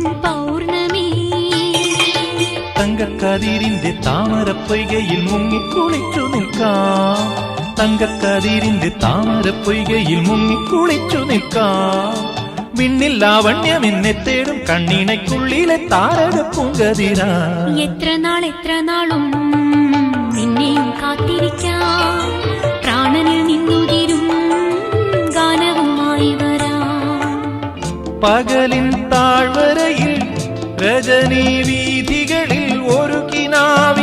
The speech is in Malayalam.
പൗർണമി തങ്കക്കതിരിന്റെ താമരപ്പൊയ്കയിൽ മുങ്ങിക്കുളിച്ചു നിൽക്കാം. തങ്കക്കതിരിന്റെ താമരപ്പൊയ്കയിൽ മുങ്ങിക്കുളിച്ചു നിൽക്കാം. വിണ്ണിൽ ലാവണ്യം എന്നെ തേടും കണ്ണിണയ്ക്കുള്ളിലെ താരക പൂങ്കതിരാ. എത്ര നാളും നിന്നെയും കാത്തിരിക്കാം. പ്രാണനിൽ നിന്നുതിരും ഗാനവുമായി വരാം. പകലിൻ താഴ്വരയിൽ രജനീ വീഥികളിൽ ഒരു കിനാവിൽ